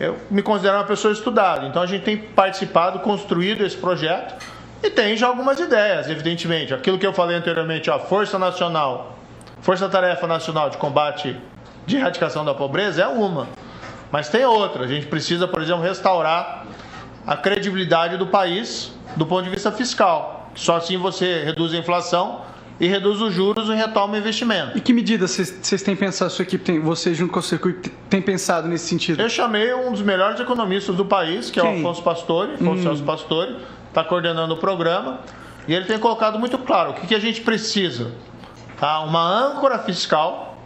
eu me considero uma pessoa estudada, então a gente tem participado, construído esse projeto e tem já algumas ideias, evidentemente. Aquilo que eu falei anteriormente, a Força-Tarefa Nacional de Combate de Erradicação da Pobreza é uma, mas tem outra. A gente precisa, por exemplo, restaurar a credibilidade do país do ponto de vista fiscal. Só assim você reduz a inflação e reduz os juros e retoma o investimento. E que medidas vocês têm pensado, sua equipe, você junto com a sua equipe, tem pensado nesse sentido? Eu chamei um dos melhores economistas do país, que é o Afonso Celso Pastore, está coordenando o programa, e ele tem colocado muito claro o que a gente precisa. Tá? Uma âncora fiscal,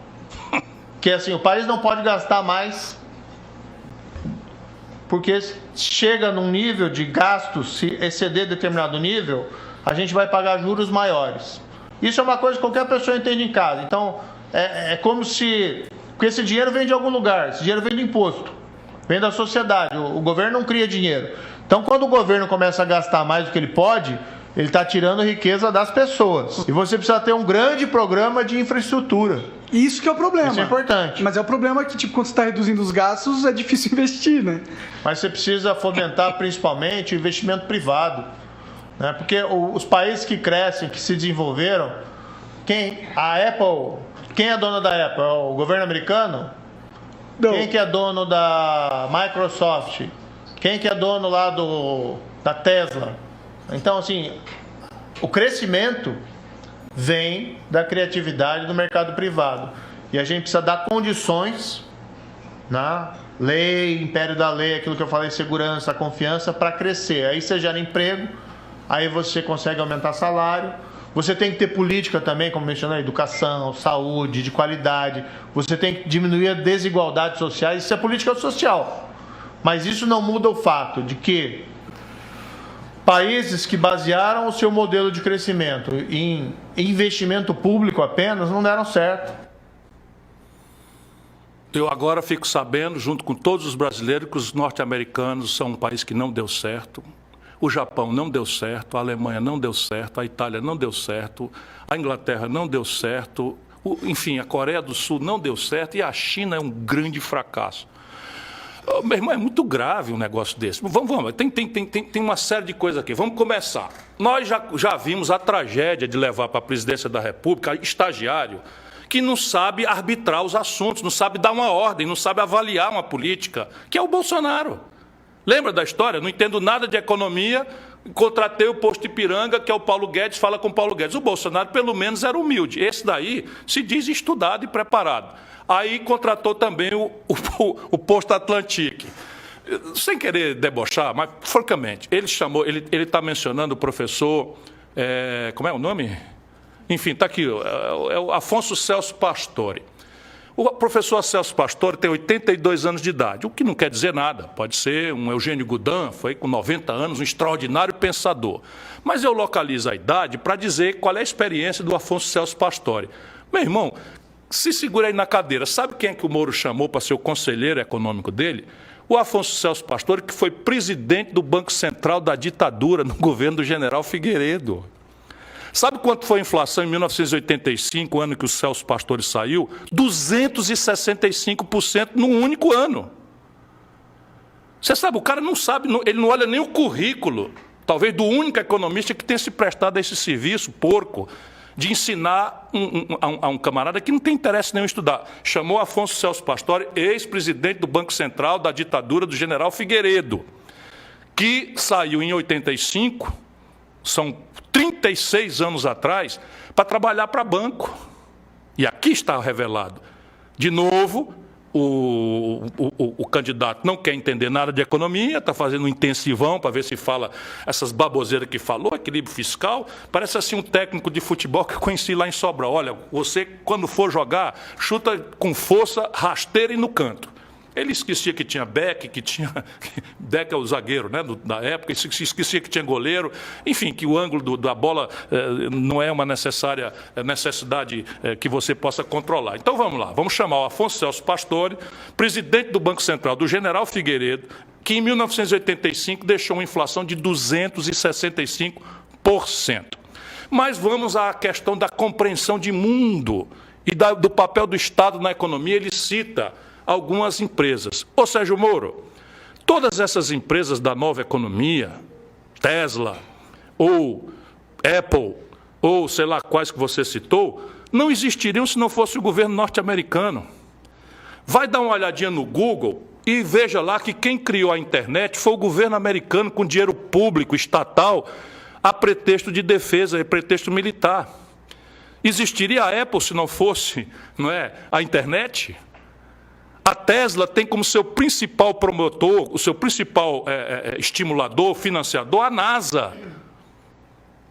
que assim, o país não pode gastar mais, porque chega num nível de gastos, se exceder determinado nível, a gente vai pagar juros maiores. Isso é uma coisa que qualquer pessoa entende em casa. Então, é como se... Porque esse dinheiro vem de algum lugar, esse dinheiro vem do imposto, vem da sociedade, o governo não cria dinheiro. Então, quando o governo começa a gastar mais do que ele pode, ele está tirando riqueza das pessoas. E você precisa ter um grande programa de infraestrutura. Isso que é o problema. Isso é importante. Mas é o problema que, quando você está reduzindo os gastos, é difícil investir, né? Mas você precisa fomentar, principalmente, o investimento privado. Né? Porque os países que crescem, que se desenvolveram, quem é dono da Apple? É o governo americano? Não. Quem que é dono da Microsoft? Quem que é dono lá da Tesla? Então, assim, o crescimento vem da criatividade do mercado privado. E a gente precisa dar condições, né? Lei, império da lei, aquilo que eu falei, segurança, confiança, para crescer. Aí você gera emprego, aí você consegue aumentar salário. Você tem que ter política também, como mencionei, educação, saúde, de qualidade. Você tem que diminuir as desigualdades sociais. Isso é política social. Mas isso não muda o fato de que países que basearam o seu modelo de crescimento em investimento público apenas não deram certo. Eu agora fico sabendo, junto com todos os brasileiros, que os norte-americanos são um país que não deu certo. O Japão não deu certo, a Alemanha não deu certo, a Itália não deu certo, a Inglaterra não deu certo, enfim, a Coreia do Sul não deu certo e a China é um grande fracasso. Meu irmão, é muito grave um negócio desse. Vamos, tem uma série de coisas aqui. Vamos começar. Nós já vimos a tragédia de levar para a presidência da República estagiário que não sabe arbitrar os assuntos, não sabe dar uma ordem, não sabe avaliar uma política, que é o Bolsonaro. Lembra da história? Não entendo nada de economia, contratei o posto Ipiranga, que é o Paulo Guedes, fala com o Paulo Guedes. O Bolsonaro, pelo menos, era humilde. Esse daí se diz estudado e preparado. Aí contratou também o posto Atlantique. Sem querer debochar, mas, francamente, ele está mencionando o professor, como é o nome? Enfim, está aqui, é o Afonso Celso Pastore. O professor Celso Pastore tem 82 anos de idade, o que não quer dizer nada. Pode ser um Eugênio Goudin, foi com 90 anos, um extraordinário pensador. Mas eu localizo a idade para dizer qual é a experiência do Afonso Celso Pastore. Meu irmão, se segura aí na cadeira. Sabe quem é que o Moro chamou para ser o conselheiro econômico dele? O Afonso Celso Pastore, que foi presidente do Banco Central da ditadura no governo do general Figueiredo. Sabe quanto foi a inflação em 1985, o ano que o Celso Pastore saiu? 265% num único ano. Você sabe, o cara não sabe, ele não olha nem o currículo, talvez do único economista que tenha se prestado a esse serviço, porco, de ensinar a um camarada que não tem interesse nenhum em estudar. Chamou Afonso Celso Pastore, ex-presidente do Banco Central da ditadura do general Figueiredo, que saiu em 85, são 36 anos atrás, para trabalhar para banco. E aqui está revelado. De novo, o candidato não quer entender nada de economia, está fazendo um intensivão para ver se fala essas baboseiras que falou, equilíbrio fiscal. Parece assim um técnico de futebol que eu conheci lá em Sobral. Olha, você, quando for jogar, chuta com força, rasteira e no canto. Ele esquecia que tinha Beck, que tinha... Beck é o zagueiro, né, da época, esquecia que tinha goleiro. Enfim, que o ângulo da bola não é uma necessidade que você possa controlar. Então, vamos lá. Vamos chamar o Afonso Celso Pastore, presidente do Banco Central, do general Figueiredo, que em 1985 deixou uma inflação de 265%. Mas vamos à questão da compreensão de mundo e do papel do Estado na economia. Ele cita algumas empresas. Ô Sérgio Moro, Todas essas empresas da nova economia, Tesla, ou Apple, ou sei lá quais que você citou, não existiriam se não fosse o governo norte-americano. Vai dar uma olhadinha no Google e veja lá que quem criou a internet foi o governo americano com dinheiro público, estatal, a pretexto de defesa, a pretexto militar. Existiria a Apple se não fosse, não é, a internet? A Tesla tem como seu principal promotor, o seu principal estimulador, financiador, a NASA.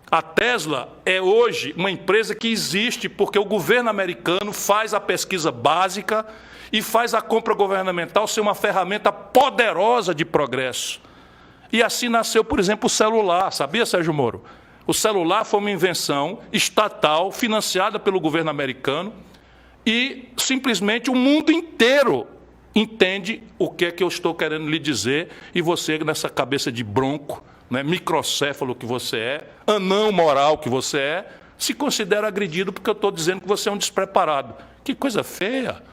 A Tesla é hoje uma empresa que existe porque o governo americano faz a pesquisa básica e faz a compra governamental ser uma ferramenta poderosa de progresso. E assim nasceu, por exemplo, o celular. Sabia, Sérgio Moro? O celular foi uma invenção estatal, financiada pelo governo americano, e simplesmente o mundo inteiro entende o que é que eu estou querendo lhe dizer, e você, nessa cabeça de bronco, né, microcéfalo que você é, anão moral que você é, se considera agredido porque eu estou dizendo que você é um despreparado. Que coisa feia!